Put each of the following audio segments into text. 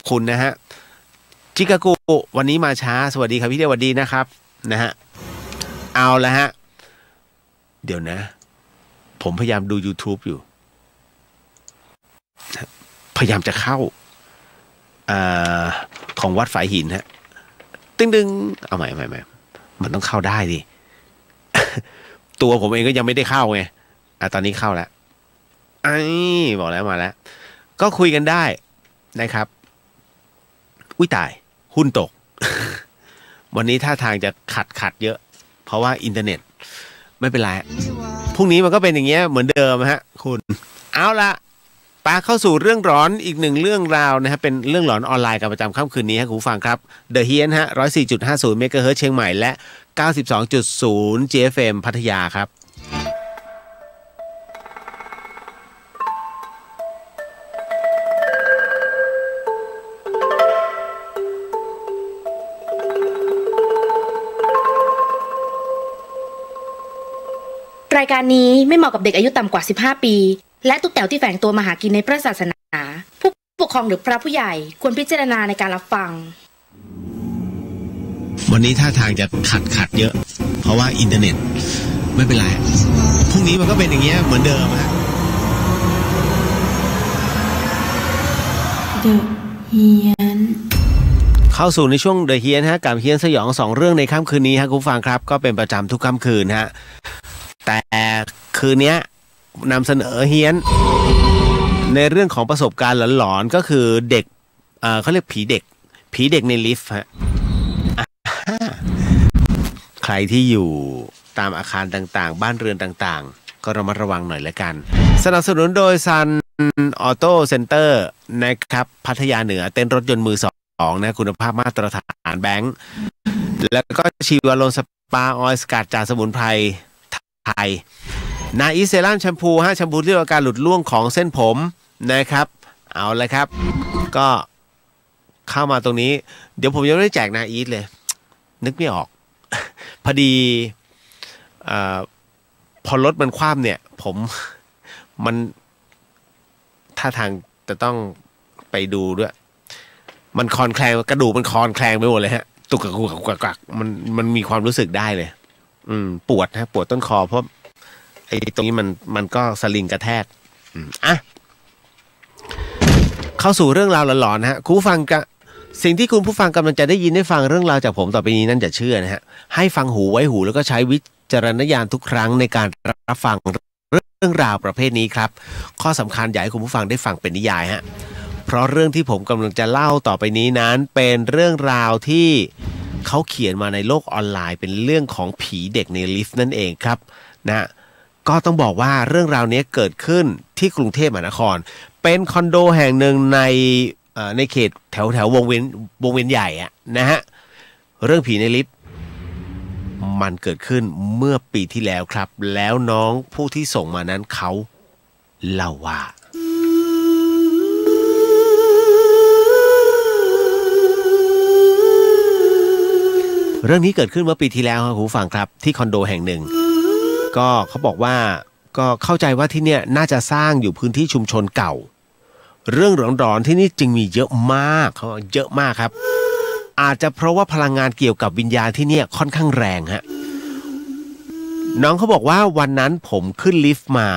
คุณนะฮะชิคากุวันนี้มาช้าสวัสดีครับพี่เดชสวัสดีนะครับนะฮะเอาละฮะเดี๋ยวนะผมพยายามดู YouTube อยู่พยายามจะเข้าของวัดฝายหินฮะตึงเอาใหม่มันต้องเข้าได้ดิ ตัวผมเองก็ยังไม่ได้เข้าไงตอนนี้เข้าแล้วบอกแล้วมาแล้วก็คุยกันได้นะครับอุ้ยตายหุ้นตก วันนี้ท่าทางจะขัดเยอะเพราะว่าอินเทอร์เน็ตไม่เป็นไรพรุ่งนี้มันก็เป็นอย่างเงี้ยเหมือนเดิมฮะคุณเอาละปาเข้าสู่เรื่องร้อนอีกหนึ่งเรื่องราวนะฮะเป็นเรื่องหลอนออนไลน์กันประจำค่ำคืนนี้ฮะคุณผู้ฟังครับ The Hien ฮะ 104.50 เมกะเฮิรตซ์เชียงใหม่และ 92.0 GFM พัทยาครับรายการนี้ไม่เหมาะกับเด็กอายุต่ำกว่า 15 ปี และทุกแถวที่แฝงตัวมาหากินในพระศาสนาผู้ปกครองหรือพระผู้ใหญ่ควรพิจารณาในการรับฟังวันนี้ท่าทางจะขัดเยอะเพราะว่าอินเทอร์เน็ตไม่เป็นไรพรุ่งนี้มันก็เป็นอย่างเงี้ยเหมือนเดิมฮะ The Hien เข้าสู่ในช่วง The Hien ฮะกับเฮียนสยอง2เรื่องในค่ำคืนนี้ฮะคุณผู้ฟังครับก็เป็นประจำทุกค่ำคืนฮะแต่คืนนี้นำเสนอเฮียนในเรื่องของประสบการณ์หลอนๆก็คือเด็กเขาเรียกผีเด็กในลิฟต์ฮะใครที่อยู่ตามอาคารต่างๆบ้านเรือนต่างๆก็ระมัดระวังหน่อยละกันสนับสนุนโดยซันออโต้เซ็นเตอร์นะครับพัทยาเหนือเต้นรถยนต์มือสองนะคุณภาพมาตรฐานแบงค์แล้วก็ชีวาโลสปาออยล์สกัดจากสมุนไพรไทยนาอีเซรั่มแชมพูฮะแชมพูที่ลดการหลุดร่วงของเส้นผมนะครับเอาเลยครับก็เข้ามาตรงนี้เดี๋ยวผมยังไม่ได้แจกนาอีสเลยนึกไม่ออก พอดีพอรถมันคว่ำเนี่ยมันท่าทางจะต้องไปดูด้วยมันคลอนแคลงกระดูกมันคลอนแคลงไปหมดเลยฮะตุกกักมันมีความรู้สึกได้เลยปวดฮะปวดต้นคอเพราะไอ้ตรงนี้มันก็สลิงกระแทกเข้าสู่เรื่องราวหลอนๆนะฮะคุณผู้ฟังกะสิ่งที่คุณผู้ฟังกำลังจะได้ยินได้ฟังเรื่องราวจากผมต่อไปนี้นั่นจะเชื่อนะฮะให้ฟังหูไว้หูแล้วก็ใช้วิจารณญาณทุกครั้งในการรับฟังเรื่องราวประเภทนี้ครับข้อสำคัญอยากให้คุณผู้ฟังได้ฟังเป็นนิยายฮะเพราะเรื่องที่ผมกำลังจะเล่าต่อไปนี้นั้นเป็นเรื่องราวที่เขาเขียนมาในโลกออนไลน์เป็นเรื่องของผีเด็กในลิฟต์นั่นเองครับนะก็ต้องบอกว่าเรื่องราวนี้เกิดขึ้นที่กรุงเทพมหานครเป็นคอนโดแห่งหนึ่งในเขตแถววงเวียนใหญ่อะนะฮะเรื่องผีในลิฟต์มันเกิดขึ้นเมื่อปีที่แล้วครับแล้วน้องผู้ที่ส่งมานั้นเขาเล่าว่าเรื่องนี้เกิดขึ้นเมื่อปีที่แล้วครับคุณผู้ฟังครับที่คอนโดแห่งหนึ่งก็เขาบอกว่าก็เข้าใจว่าที่เนี่ยน่าจะสร้างอยู่พื้นที่ชุมชนเก่าเรื่องร้อนๆที่นี่จึงมีเยอะมากเขาเยอะมากครับอาจจะเพราะว่าพลังงานเกี่ยวกับวิญญาณที่เนี่ยค่อนข้างแรงฮะน้องเขาบอกว่าวันนั้นผมขึ้นลิฟต์มา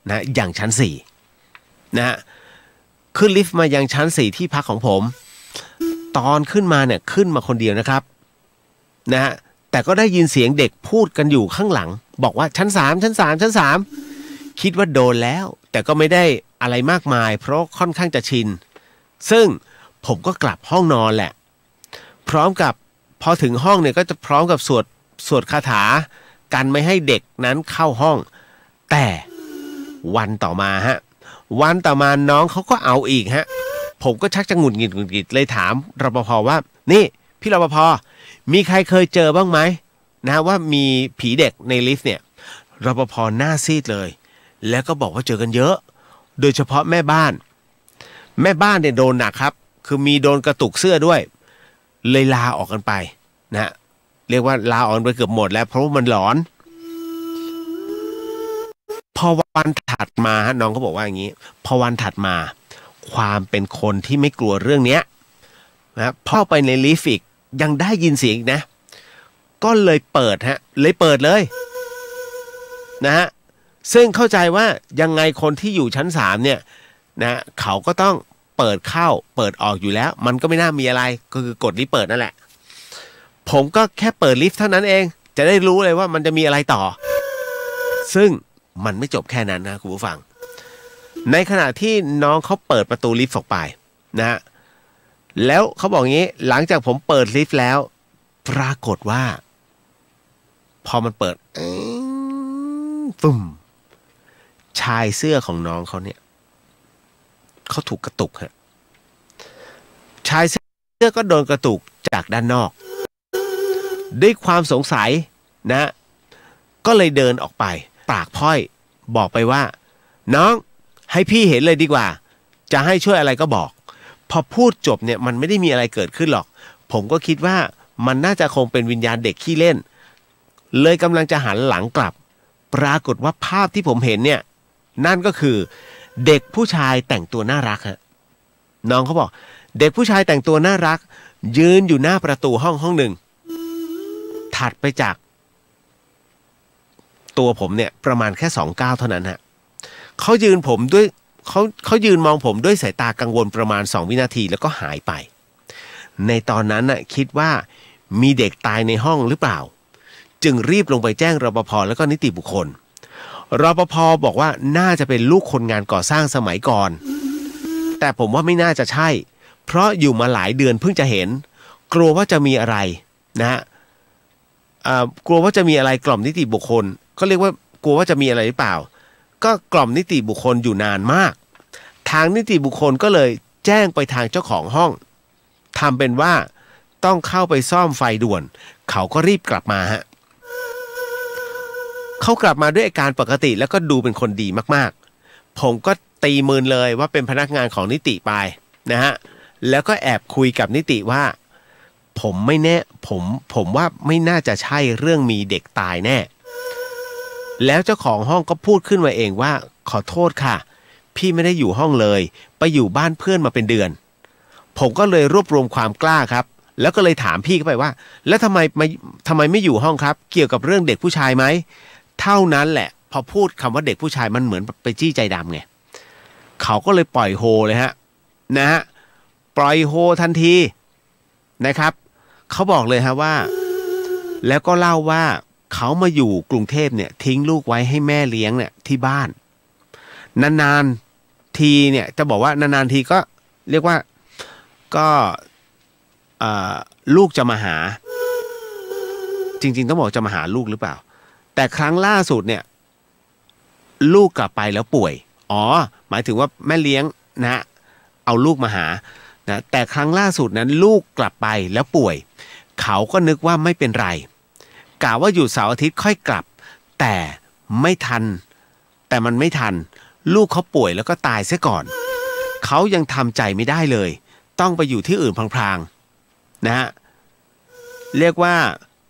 นะอย่างชั้น4นะฮะขึ้นลิฟต์มายังชั้น4ที่พักของผมตอนขึ้นมาเนี่ยขึ้นมาคนเดียวนะครับนะฮะแต่ก็ได้ยินเสียงเด็กพูดกันอยู่ข้างหลังบอกว่าชั้น3คิดว่าโดนแล้วแต่ก็ไม่ได้อะไรมากมายเพราะค่อนข้างจะชินซึ่งผมก็กลับห้องนอนแหละพร้อมกับพอถึงห้องเนี่ยก็จะพร้อมกับสวดคาถากันไม่ให้เด็กนั้นเข้าห้องแต่วันต่อมาฮะวันต่อมาน้องเขาก็เอาอีกฮะผมก็ชักจะหงุดหงิดเลยถามรปภว่านี่พี่รปภมีใครเคยเจอบ้างไหมนะว่ามีผีเด็กในลิฟต์เนี่ยรปภหน้าซีดเลยแล้วก็บอกว่าเจอกันเยอะโดยเฉพาะแม่บ้านเนี่ยโดนหนักครับคือมีโดนกระตุกเสื้อด้วยเลยลาออกกันไปนะเรียกว่าลาออกไปเกือบหมดแล้วเพราะว่ามันหลอนพอวันถัดมาฮะน้องเขาบอกว่าอย่างนี้พอวันถัดมาความเป็นคนที่ไม่กลัวเรื่องเนี้ย นะพอไปในลิฟต์อีกยังได้ยินเสียงอีกนะก็เลยเปิดเลยนะฮะซึ่งเข้าใจว่ายังไงคนที่อยู่ชั้น3เนี่ยนะเขาก็ต้องเปิดเข้าเปิดออกอยู่แล้วมันก็ไม่น่ามีอะไรก็คือกดลิฟต์เปิดนั่นแหละผมก็แค่เปิดลิฟต์เท่านั้นเองจะได้รู้เลยว่ามันจะมีอะไรต่อซึ่งมันไม่จบแค่นั้นนะคุณผู้ฟังในขณะที่น้องเขาเปิดประตูลิฟต์ออกไปนะแล้วเขาบอกงี้หลังจากผมเปิดลิฟต์แล้วปรากฏว่าพอมันเปิดฟึ่มชายเสื้อของน้องเขาเนี่ยเขาถูกกระตุกฮะชายเสื้อก็โดนกระตุกจากด้านนอกด้วยความสงสัยนะก็เลยเดินออกไปปากพ้อยบอกไปว่าน้องให้พี่เห็นเลยดีกว่าจะให้ช่วยอะไรก็บอกพอพูดจบเนี่ยมันไม่ได้มีอะไรเกิดขึ้นหรอกผมก็คิดว่ามันน่าจะคงเป็นวิญญาณเด็กขี้เล่นเลยกำลังจะหันหลังกลับปรากฏว่าภาพที่ผมเห็นเนี่ยนั่นก็คือเด็กผู้ชายแต่งตัวน่ารักฮะน้องเขาบอกเด็กผู้ชายแต่งตัวน่ารักยืนอยู่หน้าประตูห้องหนึ่งถัดไปจากตัวผมเนี่ยประมาณแค่2 ก้าวเท่านั้นฮะเขายืนมองผมด้วยสายตากังวลประมาณ2 วินาทีแล้วก็หายไปในตอนนั้นน่ะคิดว่ามีเด็กตายในห้องหรือเปล่าจึงรีบลงไปแจ้งรปภ.แล้วก็นิติบุคคลรปภ.บอกว่าน่าจะเป็นลูกคนงานก่อสร้างสมัยก่อนแต่ผมว่าไม่น่าจะใช่เพราะอยู่มาหลายเดือนเพิ่งจะเห็นกลัวว่าจะมีอะไรนะฮะกลัวว่าจะมีอะไรกล่อมนิติบุคคลก็เรียกว่ากลัวว่าจะมีอะไรหรือเปล่าก็กล่อมนิติบุคคลอยู่นานมากทางนิติบุคคลก็เลยแจ้งไปทางเจ้าของห้องทำเป็นว่าต้องเข้าไปซ่อมไฟด่วนเขาก็รีบกลับมาฮะเขากลับมาด้วยอาการปกติแล้วก็ดูเป็นคนดีมากๆผมก็ตีมือเลยว่าเป็นพนักงานของนิติไปนะฮะแล้วก็แอบคุยกับนิติว่าผมไม่แน่ผมว่าไม่น่าจะใช่เรื่องมีเด็กตายแน่แล้วเจ้าของห้องก็พูดขึ้นมาเองว่าขอโทษค่ะพี่ไม่ได้อยู่ห้องเลยไปอยู่บ้านเพื่อนมาเป็นเดือนผมก็เลยรวบรวมความกล้าครับแล้วก็เลยถามพี่เข้าไปว่าแล้วทำไมไม่อยู่ห้องครับเกี่ยวกับเรื่องเด็กผู้ชายไหมเท่านั้นแหละพอพูดคำว่าเด็กผู้ชายมันเหมือนไปจี้ใจดำไงเขาก็เลยปล่อยโฮเลยฮะนะฮะปล่อยโฮทันทีนะครับเขาบอกเลยฮะว่าแล้วก็เล่าว่าเขามาอยู่กรุงเทพเนี่ยทิ้งลูกไว้ให้แม่เลี้ยงเนี่ยที่บ้านนานๆทีเนี่ยจะบอกว่านานๆทีก็เรียกว่าก็ลูกจะมาหาจริงๆต้องบอกจะมาหาลูกหรือเปล่าแต่ครั้งล่าสุดเนี่ยลูกกลับไปแล้วป่วยหมายถึงว่าแม่เลี้ยงนะเอาลูกมาหานะแต่ครั้งล่าสุดนั้นลูกกลับไปแล้วป่วยเขาก็นึกว่าไม่เป็นไรกะว่าหยุดเสาร์อาทิตย์ค่อยกลับแต่ไม่ทันลูกเขาป่วยแล้วก็ตายเสียก่อนเขายังทำใจไม่ได้เลยต้องไปอยู่ที่อื่นพลางๆนะฮะเรียกว่า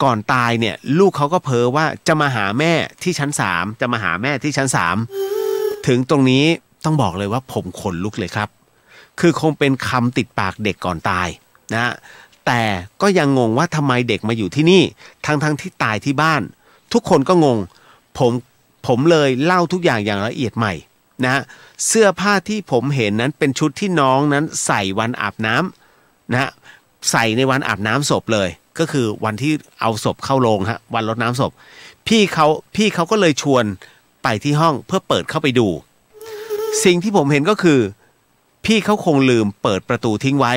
ก่อนตายเนี่ยลูกเขาก็เพ้อว่าจะมาหาแม่ที่ชั้น3ถึงตรงนี้ต้องบอกเลยว่าผมขนลุกเลยครับคือคงเป็นคำติดปากเด็กก่อนตายนะแต่ก็ยังงงว่าทำไมเด็กมาอยู่ที่นี่ทั้งที่ตายที่บ้านทุกคนก็งงผมเลยเล่าทุกอย่างละเอียดใหม่นะเสื้อผ้าที่ผมเห็นนั้นเป็นชุดที่น้องนั้นใส่วันอาบน้ำนะใส่ในวันอาบน้ำศพเลยก็คือวันที่เอาศพเข้าโรงฮะวันรดน้ำศพพี่เขาก็เลยชวนไปที่ห้องเพื่อเปิดเข้าไปดูสิ่งที่ผมเห็นก็คือพี่เขาคงลืมเปิดประตูทิ้งไว้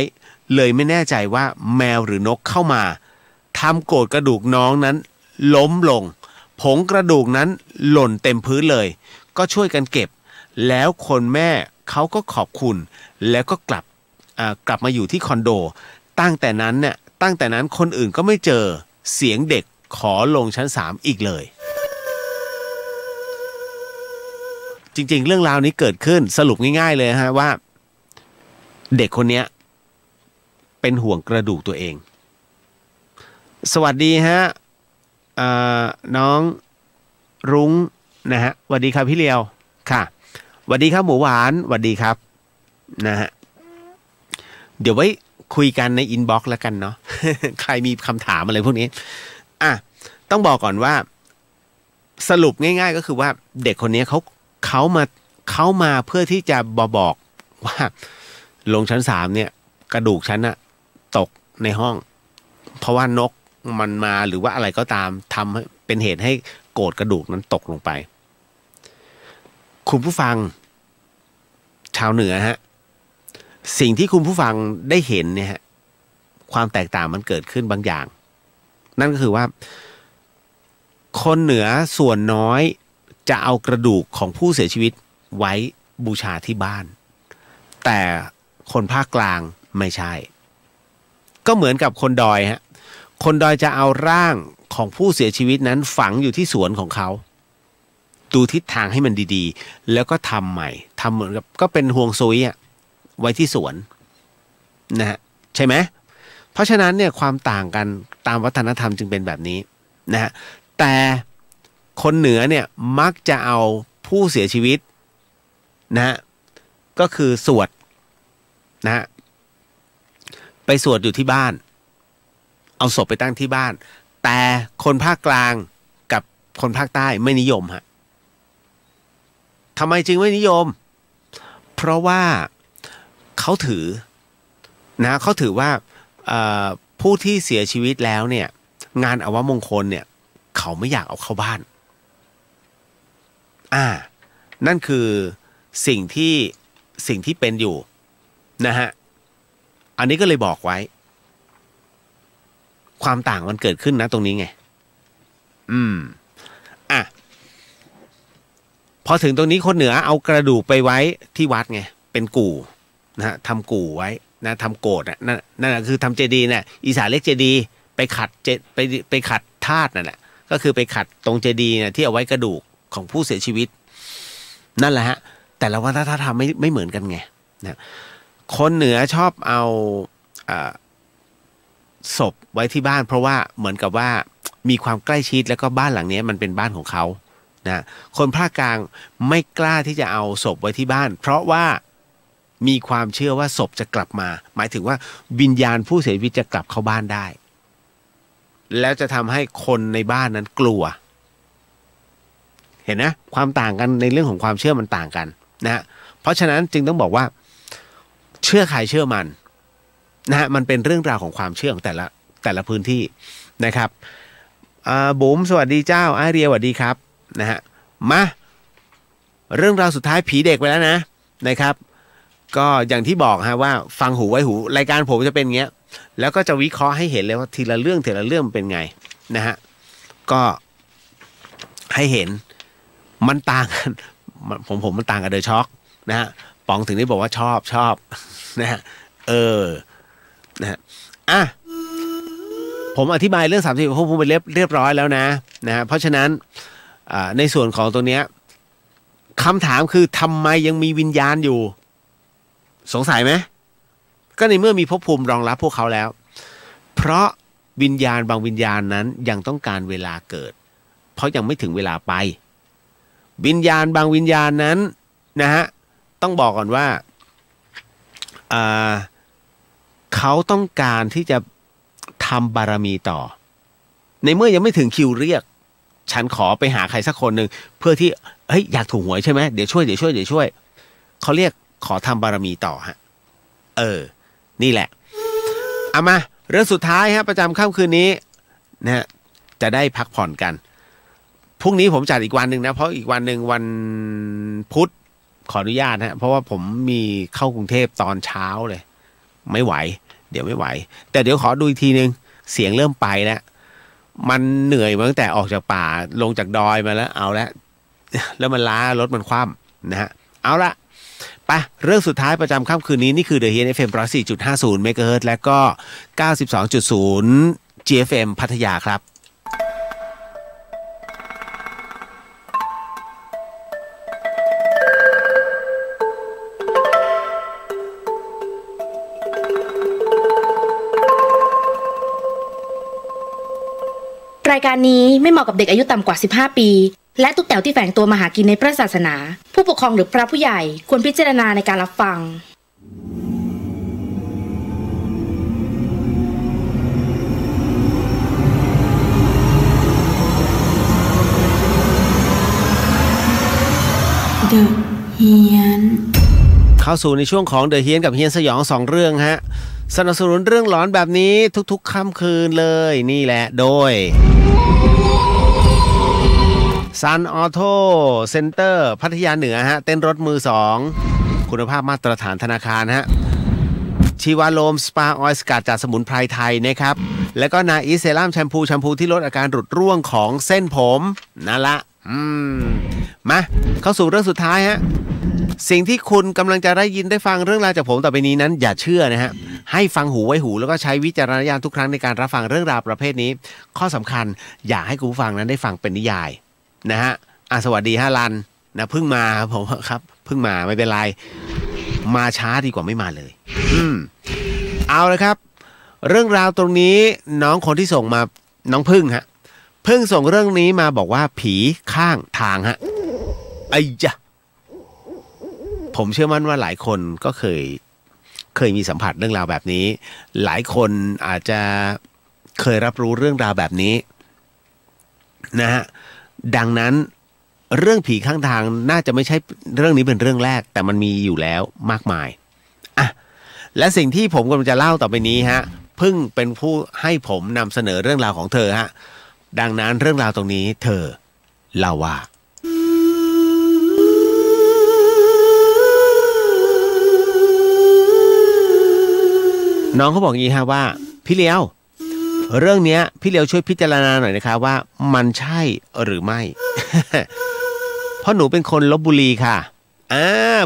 เลยไม่แน่ใจว่าแมวหรือนกเข้ามาทำโกรธกระดูกน้องนั้นล้มลงผงกระดูกนั้นหล่นเต็มพื้นเลยก็ช่วยกันเก็บแล้วคนแม่เขาก็ขอบคุณแล้วก็กลับมาอยู่ที่คอนโดตั้งแต่นั้นคนอื่นก็ไม่เจอเสียงเด็กขอลงชั้น3อีกเลยจริงๆเรื่องราวนี้เกิดขึ้นสรุปง่ายๆเลยฮะว่าเด็กคนนี้เป็นห่วงกระดูกตัวเองสวัสดีฮะน้องรุ้งนะฮะสวัสดีครับพี่เลียวค่ะสวัสดีครับหมูหวานสวัสดีครับนะฮะเดี๋ยวไว้ คุยกันในอินบ็อกซ์แล้วกันเนาะ ใครมีคำถามอะไรพวกนี้ต้องบอกก่อนว่าสรุปง่ายๆก็คือว่าเด็กคนนี้เขามาเพื่อที่จะบอกว่าลงชั้น3เนี่ยกระดูกฉันอะตกในห้อง เพราะว่านกมันมาหรือว่าอะไรก็ตามทำให้เป็นเหตุให้โกรธกระดูกนั้นตกลงไปคุณผู้ฟังชาวเหนือฮะสิ่งที่คุณผู้ฟังได้เห็นเนี่ยฮะความแตกต่างมันเกิดขึ้นบางอย่างนั่นก็คือว่าคนเหนือส่วนน้อยจะเอากระดูกของผู้เสียชีวิตไว้บูชาที่บ้านแต่คนภาคกลางไม่ใช่ก็เหมือนกับคนดอยฮะคนดอยจะเอาร่างของผู้เสียชีวิตนั้นฝังอยู่ที่สวนของเขาดูทิศทางให้มันดีๆแล้วก็ทำใหม่ทำเหมือนกับก็เป็นห่วงซุยอะไว้ที่สวนนะฮะใช่ไหมเพราะฉะนั้นเนี่ยความต่างกันตามวัฒนธรรมจึงเป็นแบบนี้นะฮะแต่คนเหนือเนี่ยมักจะเอาผู้เสียชีวิตนะฮะก็คือสวดนะฮะไปสวดอยู่ที่บ้านเอาศพไปตั้งที่บ้านแต่คนภาคกลางกับคนภาคใต้ไม่นิยมฮะทำไมจึงไม่นิยมเพราะว่าเขาถือว่าผู้ที่เสียชีวิตแล้วเนี่ยงานอวมงคลเนี่ยเขาไม่อยากเอาเข้าบ้านนั่นคือสิ่งที่เป็นอยู่นะฮะอันนี้ก็เลยบอกไว้ความต่างมันเกิดขึ้นนะตรงนี้ไงพอถึงตรงนี้คนเหนือเอากระดูกไปไว้ที่วัดไงเป็นกู่นะฮะทำกู่ไว้นะทำโกฏนั่นคือทำเจดีย์เนี่ยอีสานเรียกเจดีย์ไปขัดธาตุนั่นแหละก็คือไปขัดตรงเจดีย์เนี่ยที่เอาไว้กระดูกของผู้เสียชีวิตนั่นแหละฮะแต่ละวัฒนธรรมไม่เหมือนกันไงนะคนเหนือชอบเอาศพไว้ที่บ้านเพราะว่าเหมือนกับว่ามีความใกล้ชิดแล้วก็บ้านหลังนี้มันเป็นบ้านของเขานะคนภาคกลางไม่กล้าที่จะเอาศพไว้ที่บ้านเพราะว่ามีความเชื่อว่าศพจะกลับมาหมายถึงว่าวิญญาณผู้เสียชีวิตจะกลับเข้าบ้านได้แล้วจะทำให้คนในบ้านนั้นกลัวเห็นนะความต่างกันในเรื่องของความเชื่อมันต่างกันนะเพราะฉะนั้นจึงต้องบอกว่าเชื่อใครเชื่อมันนะฮะมันเป็นเรื่องราวของความเชื่อของแต่ละพื้นที่นะครับบุ๋มสวัสดีเจ้าไอเรียสวัสดีครับนะฮะมาเรื่องราวสุดท้ายผีเด็กไปแล้วนะครับก็อย่างที่บอกฮะว่าฟังหูไว้หูรายการผมจะเป็นอย่างเงี้ยแล้วก็จะวิเคราะห์ให้เห็นเลยว่าทีละเรื่องเป็นไงนะฮะก็ให้เห็นมันต่างกันผมมันต่างกับเดอะช็อคนะฮะป๋องถึงได้บอกว่าชอบนะฮะนะฮะผมอธิบายเรื่อง30ผมไปเรียบร้อยแล้วนะฮะเพราะฉะนั้นในส่วนของตัวเนี้ยคำถามคือทำไมยังมีวิญญาณอยู่สงสัยไหมก็ในเมื่อมีภพภูมิรองรับพวกเขาแล้วเพราะวิญญาณบางวิญญาณนั้นยังต้องการเวลาเกิดเพราะยังไม่ถึงเวลาไปวิญญาณบางวิญญาณนั้นนะฮะต้องบอกก่อนว่าเขาต้องการที่จะทำบารมีต่อในเมื่อยังไม่ถึงคิวเรียกฉันขอไปหาใครสักคนหนึ่งเพื่อที่อยากถูกหวยใช่ไหมเดี๋ยวช่วยเขาเรียกขอทำบารมีต่อฮะนี่แหละเอามาเรื่องสุดท้ายฮะประจำค่ำคืนนี้นะฮะจะได้พักผ่อนกันพรุ่งนี้ผมจัดอีกวันหนึ่งนะเพราะอีกวันหนึ่งวันพุธขออนุญาตฮะเพราะว่าผมมีเข้ากรุงเทพตอนเช้าเลยไม่ไหวเดี๋ยวไม่ไหวแต่เดี๋ยวขอดูอีกทีนึงเสียงเริ่มไปแล้วมันเหนื่อยมาตั้งแต่ออกจากป่าลงจากดอยมาแล้วเอาแล้วมันล้ารถมันคว่ำนะฮะเอาละไปเรื่องสุดท้ายประจำค่ำคืนนี้นี่คือ The Hit FM 104.50 เมกะเฮิรตซ์และก็ 92.0 GFM พัทยาครับรายการนี้ไม่เหมาะกับเด็กอายุต่ำกว่า15ปีและตุ๊กแต๋วที่แฝงตัวมาหากินในพระศาสนาผู้ปกครองหรือพระผู้ใหญ่ควรพิจารณาในการรับฟัง ฮียนเข้าสู่ในช่วงของเดอะเฮียนกับเฮียนสยอง2เรื่องฮะสนับสนุนเรื่องหลอนแบบนี้ทุกๆค่ำคืนเลยนี่แหละโดย Sun Auto Center พัทยาเหนือฮะเต้นรถมือ2คุณภาพมาตรฐานธนาคารฮะชีวาโลมสปาออยล์สกัดจากสมุนไพรไทยนะครับแล้วก็นาอีเซรั่มแชมพูที่ลดอาการหลุดร่วงของเส้นผมนั่นละมาเข้าสู่เรื่องสุดท้ายฮะสิ่งที่คุณกำลังจะได้ยินได้ฟังเรื่องราวจากผมต่อไปนี้นั้นอย่าเชื่อนะฮะให้ฟังหูไว้หูแล้วก็ใช้วิจารณญาณทุกครั้งในการรับฟังเรื่องราวประเภทนี้ข้อสำคัญอย่าให้คุณผู้ฟังนั้นได้ฟังเป็นนิยายนะฮะสวัสดีฮะรันนะเพิ่งมาผมครับเพิ่งมาไม่เป็นไรมาช้าดีกว่าไม่มาเลยเอาเลยครับเรื่องราวตรงนี้น้องคนที่ส่งมาน้องพึ่งฮะพึ่งส่งเรื่องนี้มาบอกว่าผีข้างทางฮะไอ้จ้ะผมเชื่อมั่นว่าหลายคนก็เคยมีสัมผัสเรื่องราวแบบนี้หลายคนอาจจะเคยรับรู้เรื่องราวแบบนี้นะฮะดังนั้นเรื่องผีข้างทางน่าจะไม่ใช่เรื่องนี้เป็นเรื่องแรกแต่มันมีอยู่แล้วมากมายอ่ะและสิ่งที่ผมกำลังจะเล่าต่อไปนี้ฮะพึ่งเป็นผู้ให้ผมนำเสนอเรื่องราวของเธอฮะดังนั้นเรื่องราวตรงนี้เธอเล่าว่าน้องเขาบอกอย่างนี้ฮะว่าพี่เลี้ยวเรื่องนี้พี่เลี้ยวช่วยพิจารณาหน่อยนะคะว่ามันใช่หรือไม่ เพราะหนูเป็นคนลพบุรีค่ะ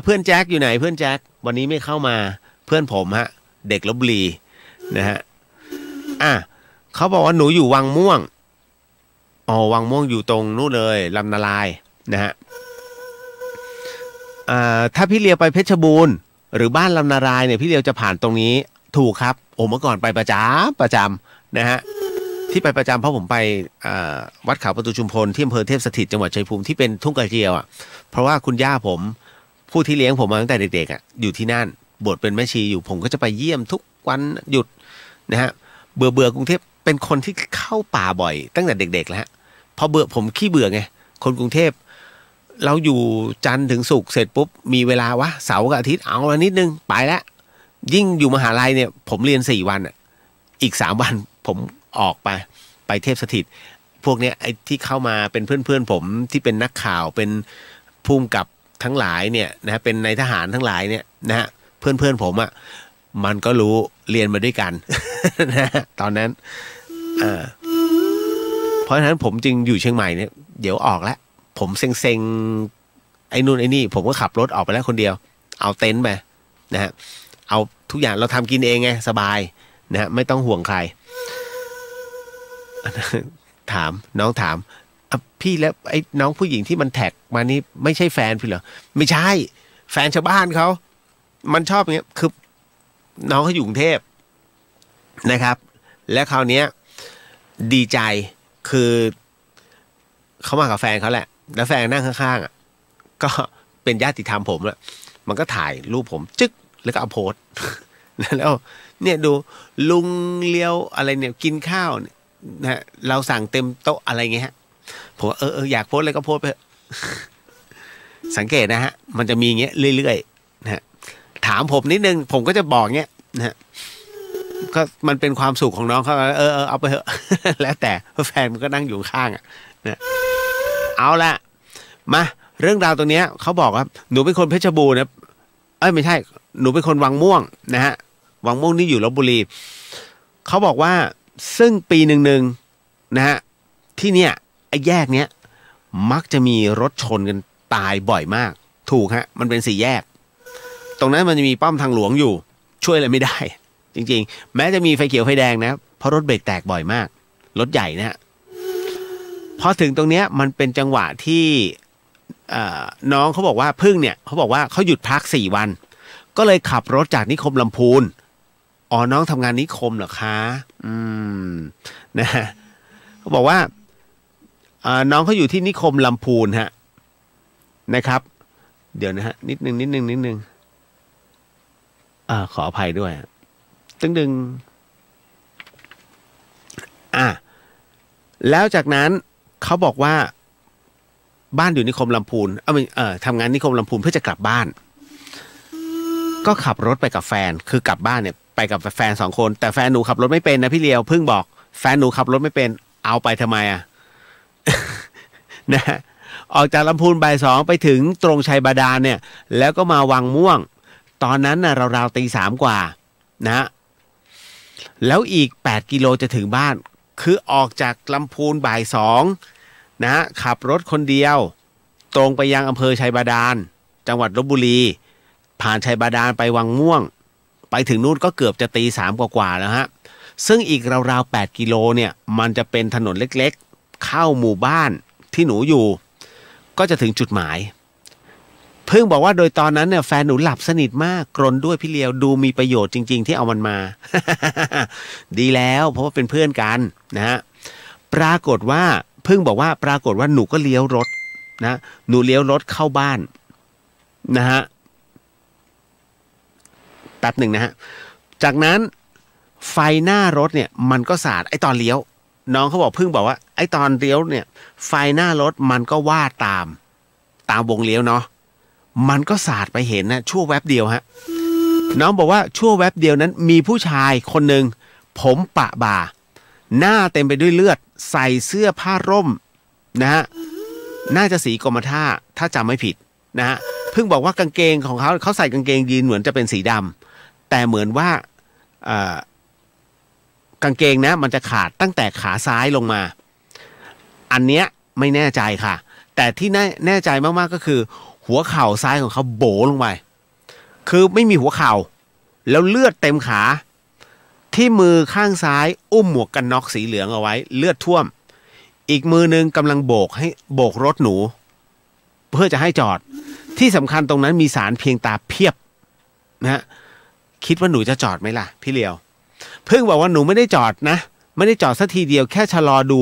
เพื่อนแจ็คอยู่ไหนเพื่อนแจ็ควันนี้ไม่เข้ามาเพื่อนผมฮะเด็กลพบุรีนะฮะเขาบอกว่าหนูอยู่วังม่วงวังม่วงอยู่ตรงนู้นเลยลำนาลายนะฮะถ้าพี่เลี้ยวไปเพชรบูรณ์หรือบ้านลำนารายเนี่ยพี่เลี้ยวจะผ่านตรงนี้ถูกครับเมื่อก่อนไปประจำนะฮะที่ไปประจำเพราะผมไปวัดเขาประตูชุมพลที่อำเภอเทพสถิตจังหวัดชัยภูมิที่เป็นทุ่งกระเจียวเพราะว่าคุณย่าผมผู้ที่เลี้ยงผมมาตั้งแต่เด็กๆอยู่ที่นั่นบวชเป็นแม่ชีอยู่ผมก็จะไปเยี่ยมทุกวันหยุดนะฮะเบื่อกรุงเทพเป็นคนที่เข้าป่าบ่อยตั้งแต่เด็กๆแล้วพอเบื่อผมขี้เบื่อไงคนกรุงเทพเราอยู่จันทร์ถึงศุกร์เสร็จปุ๊บมีเวลาวะเสาร์กับอาทิตย์เอาละนิดนึงไปแล้วยิ่งอยู่มหาลัยเนี่ยผมเรียน4 วันอีก3 วันผมออกไปเทพสถิตพวกเนี้ยไอ้ที่เข้ามาเป็นเพื่อนผมที่เป็นนักข่าวเป็นภูมิกับทั้งหลายเนี่ยนะเป็นนายทหารทั้งหลายเนี่ยนะฮะเพื่อนผมมันก็รู้เรียนมาด้วยกัน นะตอนนั้นเพราะฉะนั้นผมจึงอยู่เชียงใหม่เนี่ยเดี๋ยวออกแล้วผมเซ็งไอ้นู่นไอ้นี่ผมก็ขับรถออกไปแล้วคนเดียวเอาเต็นท์ไปนะฮะเอาทุกอย่างเราทำกินเองไงสบายนะฮะไม่ต้องห่วงใครน้องถามพี่แล้วไอ้น้องผู้หญิงที่มันแท็กมานี่ไม่ใช่แฟนพี่เหรอไม่ใช่แฟนชาวบ้านเขามันชอบอย่างเงี้ยคือน้องเขาอยู่กรุงเทพนะครับและคราวนี้ดีใจคือเขามากับแฟนเขาแหละแล้วแฟนนั่งข้างก็เป็นญาติธรรมผมแล้วมันก็ถ่ายรูปผมจึ๊กแล้วก็เอาโพสแล้วเนี่ยดูลุงเลี้ยวอะไรเนี่ยกินข้าวนะเราสั่งเต็มโต๊ะอะไรเงี้ยฮะผมอยากโพสอะไรก็โพสไป สังเกตนะฮะมันจะมีเงี้ยเรื่อยๆนะฮะถามผมนิดนึงผมก็จะบอกเงี้ยนะฮะก็มันเป็นความสุขของน้องเขาเอาไปเถอะ แล้วแต่แฟนมันก็นั่งอยู่ข้างนะเอาละมาเรื่องราวตรงเนี้ยเขาบอกว่าหนูเป็นคนเพชรบูรณ์นะไม่ใช่หนูเป็นคนวังม่วงนะฮะวังม่วงนี่อยู่ลพบุรีเขาบอกว่าซึ่งปีหนึ่งนะฮะที่เนี่ยไอ้แยกเนี้ยมักจะมีรถชนกันตายบ่อยมากถูกฮะมันเป็น4 แยกตรงนั้นมันจะมีป้อมทางหลวงอยู่ช่วยอะไรไม่ได้จริงๆแม้จะมีไฟเขียวไฟแดงนะเพราะรถเบรกแตกบ่อยมากรถใหญ่นะฮะพอถึงตรงเนี้ยมันเป็นจังหวะที่น้องเขาบอกว่าพึ่งเนี่ยเขาบอกว่าเขาหยุดพัก4 วันก็เลยขับรถจากนิคมลำพูนน้องทำงานนิคมเหรอคะนะเขาบอกว่าน้องเขาอยู่ที่นิคมลำพูนฮะนะครับเดี๋ยวนะฮะนิดนึงขออภัยด้วยดึงแล้วจากนั้นเขาบอกว่า บ้านอยู่นิคมลำพูนทำงานนิคมลำพูนเพื่อจะกลับบ้านก็ขับรถไปกับแฟนคือกลับบ้านเนี่ยไปกับแฟน2 คนแต่แฟนหนูขับรถไม่เป็นนะพี่เลียวเพิ่งบอกแฟนหนูขับรถไม่เป็นเอาไปทำไมอ่ะ นะออกจากลำพูนบ่าย 2ไปถึงตรงชัยบาดาลเนี่ยแล้วก็มาวังม่วงตอนนั้นน่ะราวๆตี 3กว่านะแล้วอีก8 กิโลจะถึงบ้านคือออกจากลำพูนบ่าย 2นะขับรถคนเดียวตรงไปยังอำเภอชัยบาดาลจังหวัดลพบุรีผ่านชัยบาดาลไปวังม่วงไปถึงนู่นก็เกือบจะตี 3กว่าแล้วฮะซึ่งอีกราวๆ8 กิโลเนี่ยมันจะเป็นถนนเล็กๆเข้าหมู่บ้านที่หนูอยู่ก็จะถึงจุดหมายเพิ่งบอกว่าโดยตอนนั้นเนี่ยแฟนหนูหลับสนิทมากกรนด้วยพี่เลียวดูมีประโยชน์จริงๆที่เอามันมา ดีแล้วเพราะว่าเป็นเพื่อนกันนะฮะปรากฏว่าเพิ่งบอกว่าปรากฏว่าหนูก็เลี้ยวรถนะหนูเลี้ยวรถเข้าบ้านนะฮะแป๊บหนึ่งนะฮะจากนั้นไฟหน้ารถเนี่ยมันก็สาดไอ้ตอนเลี้ยวน้องเขาบอกเพิ่งบอกว่าไอ้ตอนเลี้ยวเนี่ยไฟหน้ารถมันก็วาดตามวงเลี้ยวเนาะมันก็สาดไปเห็นนะชั่วแวบเดียวฮะน้องบอกว่าชั่วแวบเดียวนั้นมีผู้ชายคนหนึ่งผมปะบ่าหน้าเต็มไปด้วยเลือดใส่เสื้อผ้าร่มนะฮะน่าจะสีกรมท่าถ้าจำไม่ผิดนะฮะเพิ่งบอกว่ากางเกงของเขาใส่กางเกงยีนเหมือนจะเป็นสีดำแต่เหมือนว่ากางเกงนะมันจะขาดตั้งแต่ขาซ้ายลงมาอันเนี้ยไม่แน่ใจค่ะแต่ที่แน่ใจมากๆก็คือหัวเข่าซ้ายของเขาโบลงไปคือไม่มีหัวเข่าแล้วเลือดเต็มขาที่มือข้างซ้ายอุ้มหมวกกันน็อกสีเหลืองเอาไว้เลือดท่วมอีกมือนึงกำลังโบกรถหนูเพื่อจะให้จอดที่สำคัญตรงนั้นมีสารเพียงตาเพียบนะฮะคิดว่าหนูจะจอดไหมล่ะพี่เลียวเพิ่งบอกว่าหนูไม่ได้จอดนะไม่ได้จอดสักทีเดียวแค่ชะลอดู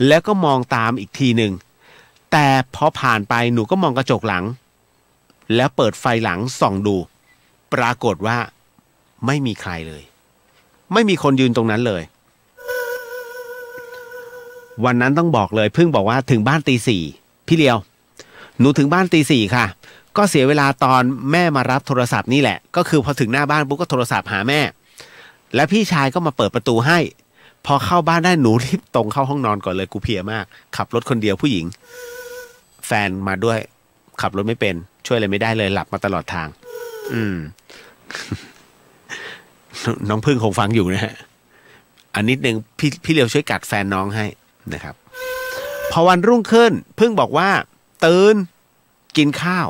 แล้วก็มองตามอีกทีหนึ่งแต่พอผ่านไปหนูก็มองกระจกหลังแล้วเปิดไฟหลังส่องดูปรากฏว่าไม่มีใครเลยไม่มีคนยืนตรงนั้นเลยวันนั้นต้องบอกเลยเพิ่งบอกว่าถึงบ้านตี 4พี่เลียวหนูถึงบ้านตี 4ค่ะก็เสียเวลาตอนแม่มารับโทรศัพท์นี่แหละก็คือพอถึงหน้าบ้านปุ๊บก็โทรศัพท์หาแม่และพี่ชายก็มาเปิดประตูให้พอเข้าบ้านได้หนูรีบตรงเข้าห้องนอนก่อนเลยกูเพลียมากขับรถคนเดียวผู้หญิงแฟนมาด้วยขับรถไม่เป็นช่วยอะไรไม่ได้เลยหลับมาตลอดทางน้องพึ่งคงฟังอยู่นะฮะอันนิดนึงพี่เลียวช่วยกัดแฟนน้องให้นะครับพอวันรุ่งขึ้นพึ่งบอกว่าตื่นกินข้าว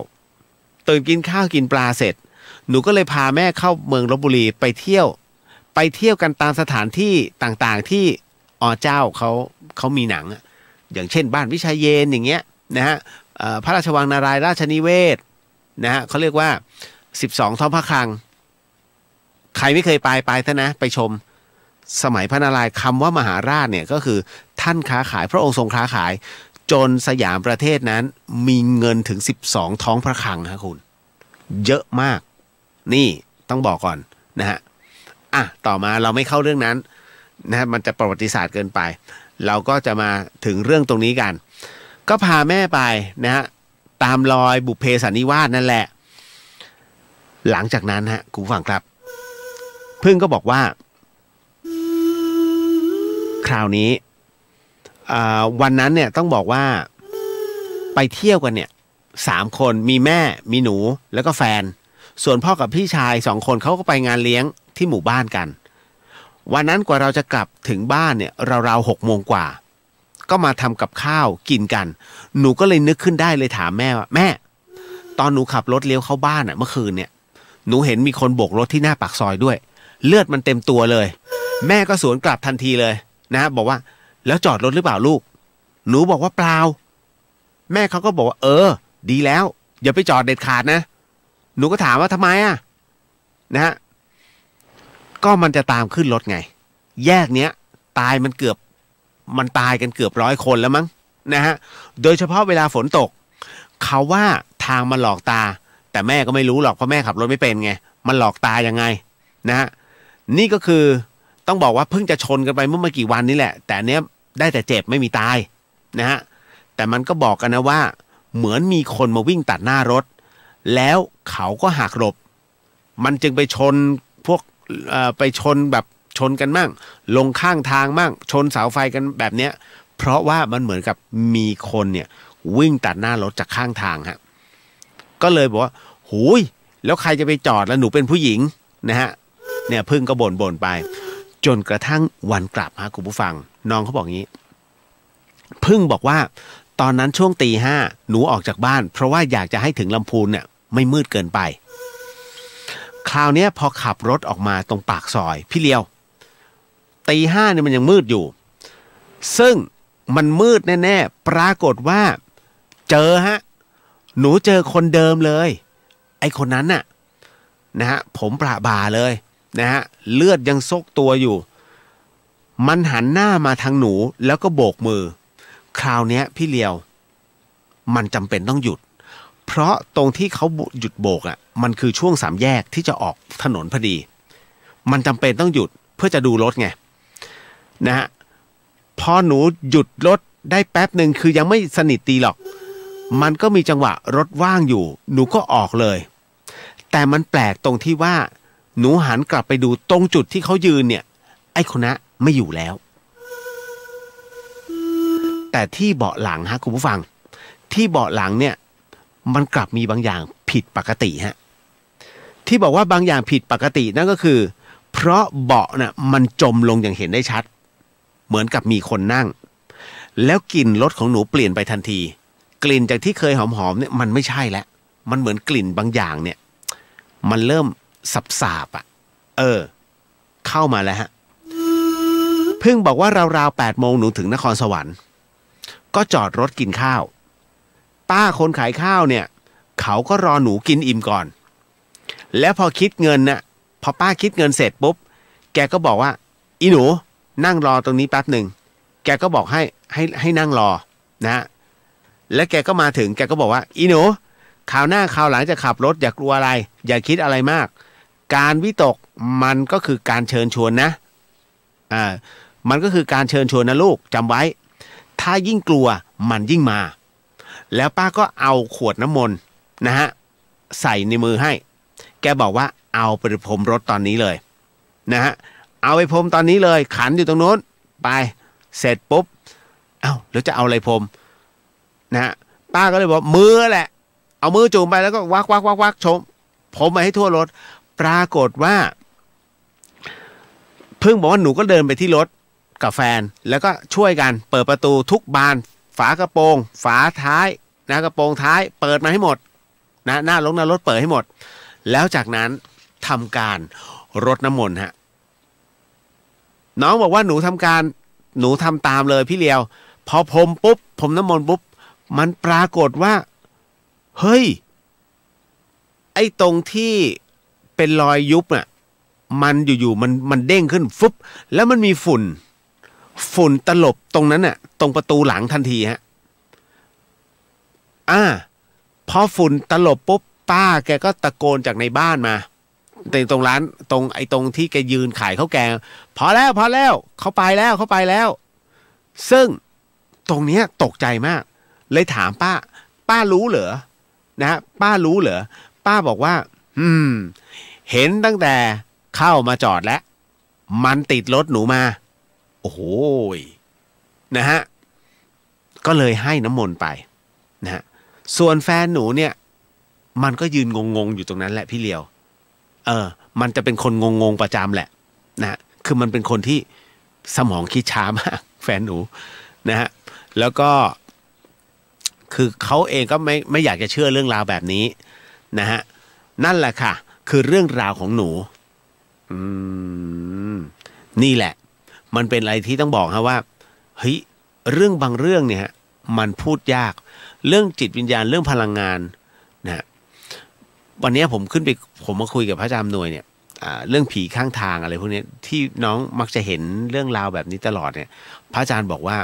กินปลาเสร็จหนูก็เลยพาแม่เข้าเมืองลพบุรีไปเที่ยวกันตามสถานที่ต่างๆที่เจ้าเขามีหนังอย่างเช่นบ้านวิชัยเยนอย่างเงี้ยนะฮะพระราชวังนารายณ์ราชนิเวศนะฮะเขาเรียกว่า12ท้องพระคลังใครไม่เคยไปท่านนะไปชมสมัยพระนารายณ์คำว่ามหาราชเนี่ยก็คือท่านค้าขายพระองค์ทรงค้าขายจนสยามประเทศนั้นมีเงินถึง12ท้องพระคลังนะคุณเยอะมากนี่ต้องบอกก่อนนะฮะต่อมาเราไม่เข้าเรื่องนั้นนะมันจะประวัติศาสตร์เกินไปเราก็จะมาถึงเรื่องตรงนี้กันก็พาแม่ไปนะฮะตามรอยบุพเพสันนิวาสนั่นแหละหลังจากนั้นฮะคุณผู้ฟังครับพึ่งก็บอกว่าคราวนี้วันนั้นเนี่ยต้องบอกว่าไปเที่ยวกันเนี่ย3 คนมีแม่มีหนูแล้วก็แฟนส่วนพ่อกับพี่ชาย2 คนเขาก็ไปงานเลี้ยงที่หมู่บ้านกันวันนั้นกว่าเราจะกลับถึงบ้านเนี่ยราวๆ6 โมงกว่าก็มาทำกับข้าวกินกันหนูก็เลยนึกขึ้นได้เลยถามแม่ว่าแม่ตอนหนูขับรถเลี้ยวเข้าบ้านเมื่อคืนเนี่ยหนูเห็นมีคนโบกรถที่หน้าปากซอยด้วยเลือดมันเต็มตัวเลยแม่ก็สวนกลับทันทีเลยนะบอกว่าแล้วจอดรถหรือเปล่าลูกหนูบอกว่าเปล่าแม่เขาก็บอกว่าดีแล้วอย่าไปจอดเด็ดขาดนะหนูก็ถามว่าทำไมนะฮะก็มันจะตามขึ้นรถไงแยกเนี้ยตายกันเกือบ100 คนแล้วมั้งนะฮะโดยเฉพาะเวลาฝนตกเขาว่าทางมันหลอกตาแต่แม่ก็ไม่รู้หรอกเพราะแม่ขับรถไม่เป็นไงมันหลอกตายังไงนะฮะนี่ก็คือต้องบอกว่าเพิ่งจะชนกันไปเมื่อไม่กี่วันนี้แหละแต่เนี้ยได้แต่เจ็บไม่มีตายนะฮะแต่มันก็บอกกันนะว่า เหมือนมีคนมาวิ่งตัดหน้ารถแล้วเขาก็หักหลบมันจึงไปชนพวกไปชนแบบชนกันมั่งลงข้างทางมั่งชนเสาไฟกันแบบเนี้ยเพราะว่ามันเหมือนกับมีคนเนี่ยวิ่งตัดหน้ารถจากข้างทางฮะก็เลยบอกว่าหูยแล้วใครจะไปจอดแล้วหนูเป็นผู้หญิงนะฮะเนี่ยพึ่งก็บ่นไปจนกระทั่งวันกลับฮะคุณผู้ฟังน้องเขาบอกงี้พึ่งบอกว่าตอนนั้นช่วงตีห้าหนูออกจากบ้านเพราะว่าอยากจะให้ถึงลำพูนเนี่ยไม่มืดเกินไปคราวนี้พอขับรถออกมาตรงปากซอยพี่เลียวตีห้าเนี่ยมันยังมืดอยู่ซึ่งมันมืดแน่ๆปรากฏว่าเจอฮะหนูเจอคนเดิมเลยไอ้คนนั้นน่ะนะฮะผมประบาเลยนะฮะเลือดยังซกตัวอยู่มันหันหน้ามาทางหนูแล้วก็โบกมือคราวนี้พี่เลียวมันจำเป็นต้องหยุดเพราะตรงที่เขาหยุดโบกอ่ะมันคือช่วงสามแยกที่จะออกถนนพอดีมันจำเป็นต้องหยุดเพื่อจะดูรถไงนะฮะพอหนูหยุดรถได้แป๊บหนึ่งคือยังไม่สนิทดีหรอกมันก็มีจังหวะรถว่างอยู่หนูก็ออกเลยแต่มันแปลกตรงที่ว่าหนูหันกลับไปดูตรงจุดที่เขายืนเนี่ยไอ้คนนั้นไม่อยู่แล้วแต่ที่เบาะหลังฮะคุณผู้ฟังที่เบาะหลังเนี่ยมันกลับมีบางอย่างผิดปกติฮะที่บอกว่าบางอย่างผิดปกตินั่นก็คือเพราะเบาะน่ะมันจมลงอย่างเห็นได้ชัดเหมือนกับมีคนนั่งแล้วกลิ่นรถของหนูเปลี่ยนไปทันทีกลิ่นจากที่เคยหอมๆเนี่ยมันไม่ใช่แล้วมันเหมือนกลิ่นบางอย่างเนี่ยมันเริ่มสาบๆอ่ะเข้ามาแล้วฮะเพิ่งบอกว่าราวๆ8 โมงหนูถึงนครสวรรค์ก็จอดรถกินข้าวป้าคนขายข้าวเนี่ยเขาก็รอหนูกินอิ่มก่อนแล้วพอคิดเงินน่ะพอป้าคิดเงินเสร็จปุ๊บแกก็บอกว่าอีหนูนั่งรอตรงนี้แป๊บหนึ่งแกก็บอกให้นั่งรอนะแล้วแกก็มาถึงแกก็บอกว่าอีหนูคราวหน้าคราวหลังจะขับรถอย่ากลัวอะไรอย่าคิดอะไรมากการวิตกมันก็คือการเชิญชวนนะมันก็คือการเชิญชวนนะลูกจำไว้ถ้ายิ่งกลัวมันยิ่งมาแล้วป้าก็เอาขวดน้ำมนต์นะฮะใส่ในมือให้แกบอกว่าเอาไปพรมรถตอนนี้เลยนะฮะเอาไปพรมตอนนี้เลยขันอยู่ตรงโน้นไปเสร็จปุ๊บแล้วจะเอาอะไรพรมนะฮะป้าก็เลยบอกมือแหละเอามือจุ่มไปแล้วก็วักชมผมไปให้ทั่วรถปรากฏว่าเพิ่งบอกว่าหนูก็เดินไปที่รถกับแฟนแล้วก็ช่วยกันเปิดประตูทุกบานฝากระโปรงฝาท้ายนะกระโปรงท้ายเปิดมาให้หมดนะหน้ารถเปิดให้หมดแล้วจากนั้นทำการรดน้ำมนต์ฮะน้องบอกว่าหนูทำตามเลยพี่เลียวพอพรมปุ๊บพรมน้ำมนต์ปุ๊บมันปรากฏว่าเฮ้ยไอ้ตรงที่เป็นรอยยุบอ่ะมันอยู่ๆมันเด้งขึ้นฟึบแล้วมันมีฝุ่นตลบตรงนั้นน่ะตรงประตูหลังทันทีฮะพอฝุ่นตลบปุ๊บป้าแกก็ตะโกนจากในบ้านมาแต่ตรงร้านตรงที่แกยืนขายข้าวแกงพอแล้วเขาไปแล้วซึ่งตรงเนี้ยตกใจมากเลยถามป้ารู้เหรอนะป้ารู้เหรอป้าบอกว่าเห็นตั้งแต่เข้ามาจอดแล้วมันติดรถหนูมาโอ้โหนะฮะก็เลยให้น้ำมนต์ไปนะฮะส่วนแฟนหนูเนี่ยมันก็ยืนงงอยู่ตรงนั้นแหละพี่เลียวมันจะเป็นคนงงประจำแหละนะคือมันเป็นคนที่สมองคิดช้ามากแฟนหนูนะฮะแล้วก็คือเขาเองก็ไม่อยากจะเชื่อเรื่องราวแบบนี้นะฮะนั่นแหละค่ะคือเรื่องราวของหนูนี่แหละมันเป็นอะไรที่ต้องบอกฮะว่าเฮ้ยเรื่องบางเรื่องเนี่ยมันพูดยากเรื่องจิตวิญญาณเรื่องพลังงานนะวันนี้ผมมาคุยกับพระอาจารย์หน่วยเนี่ยเรื่องผีข้างทางอะไรพวกนี้ที่น้องมักจะเห็นเรื่องราวแบบนี้ตลอดเนี่ยพระอาจารย์บอกว่า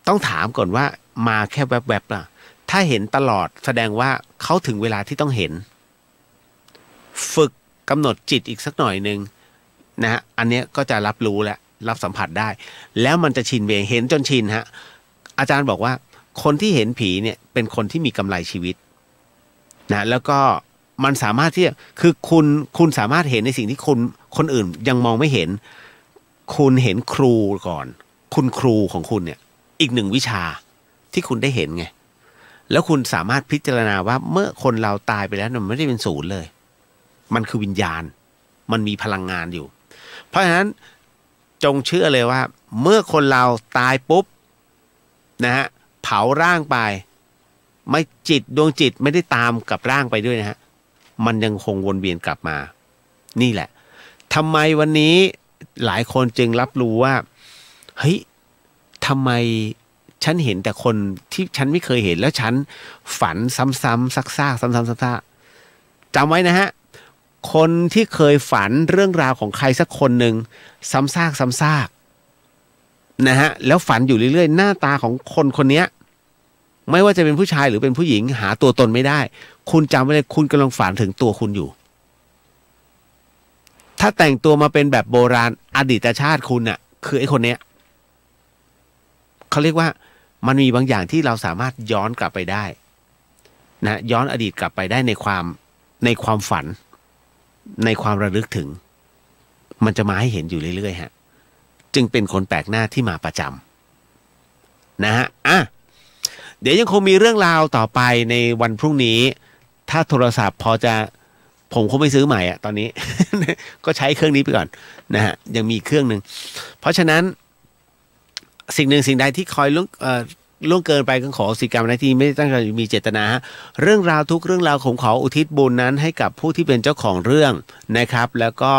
ต้องถามก่อนว่ามาแค่แวบๆล่ะถ้าเห็นตลอดแสดงว่าเขาถึงเวลาที่ต้องเห็นฝึกกำหนดจิตอีกสักหน่อยนึงนะฮะอันนี้ก็จะรับรู้และรับสัมผัสได้แล้วมันจะชินเองเห็นจนชินฮะอาจารย์บอกว่า คนที่เห็นผีเนี่ยเป็นคนที่มีกำไรชีวิตนะแล้วก็มันสามารถที่คือคุณสามารถเห็นในสิ่งที่คนอื่นยังมองไม่เห็นคุณเห็นครูก่อนคุณครูของคุณเนี่ยอีกหนึ่งวิชาที่คุณได้เห็นไงแล้วคุณสามารถพิจารณาว่าเมื่อคนเราตายไปแล้วมันไม่ได้เป็นศูนย์เลยมันคือวิญญาณมันมีพลังงานอยู่เพราะฉะนั้นจงเชื่อเลยว่าเมื่อคนเราตายปุ๊บนะฮะเผาร่างไปไม่ดวงจิตไม่ได้ตามกับร่างไปด้วยนะฮะมันยังคงวนเวียนกลับมานี่แหละทำไมวันนี้หลายคนจึงรับรู้ว่าเฮ้ยทำไมฉันเห็นแต่คนที่ฉันไม่เคยเห็นแล้วฉันฝันซ้ำๆซักๆซ้ำๆซักๆจำไว้นะฮะคนที่เคยฝันเรื่องราวของใครสักคนหนึ่งซ้ำซากนะฮะแล้วฝันอยู่เรื่อยๆหน้าตาของคนคนนี้ไม่ว่าจะเป็นผู้ชายหรือเป็นผู้หญิงหาตัวตนไม่ได้คุณจำไว้เลยคุณกำลังฝันถึงตัวคุณอยู่ถ้าแต่งตัวมาเป็นแบบโบราณอดีตชาติคุณน่ะคือไอ้คนเนี้ยเขาเรียกว่ามันมีบางอย่างที่เราสามารถย้อนกลับไปได้นะย้อนอดีตกลับไปได้ในความฝันในความระลึกถึงมันจะมาให้เห็นอยู่เรื่อยๆฮะจึงเป็นคนแปลกหน้าที่มาประจำนะฮะเดี๋ยวยังคงมีเรื่องราวต่อไปในวันพรุ่งนี้ถ้าโทรศัพท์พอจะผมคงไม่ซื้อใหม่ตอนนี้ ก็ใช้เครื่องนี้ไปก่อนนะฮะยังมีเครื่องหนึ่งเพราะฉะนั้นสิ่งหนึ่งสิ่งใดที่คอยล่วงเกินไปก็ขอสิกรรมนะที่ไม่ได้ตั้งใจมีเจตนาเรื่องราวทุกเรื่องราวผมขออุทิศบุญนั้นให้กับผู้ที่เป็นเจ้าของเรื่องนะครับแล้วก็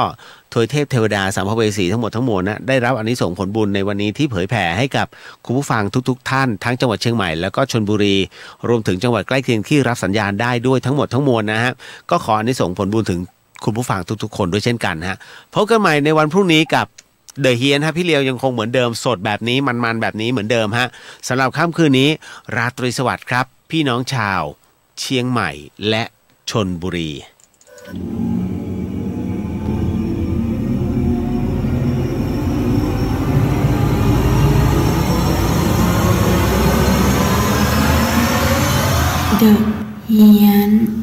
ทวยเทพเทวดาสัมภเวสีทั้งหมดทั้งมวลนะได้รับอานิสงส์ผลบุญในวันนี้ที่เผยแผ่ให้กับคุณผู้ฟังทุกๆท่านทั้งจังหวัดเชียงใหม่แล้วก็ชลบุรีรวมถึงจังหวัดใกล้เคียงที่รับสัญญาณได้ด้วยทั้งหมดทั้งมวลนะฮะก็ขออานิสงส์ผลบุญถึงคุณผู้ฟังทุกๆคนด้วยเช่นกันฮะพบกันใหม่ในวันพรุ่งนี้กับเดอะเฮียนฮะพี่เลียวยังคงเหมือนเดิมสดแบบนี้มันๆแบบนี้เหมือนเดิมฮะสำหรับค่ำคืนนี้ราตรีสวัสดิ์ครับพี่น้องชาวเชียงใหม่และชลบุรี เดอะเฮียน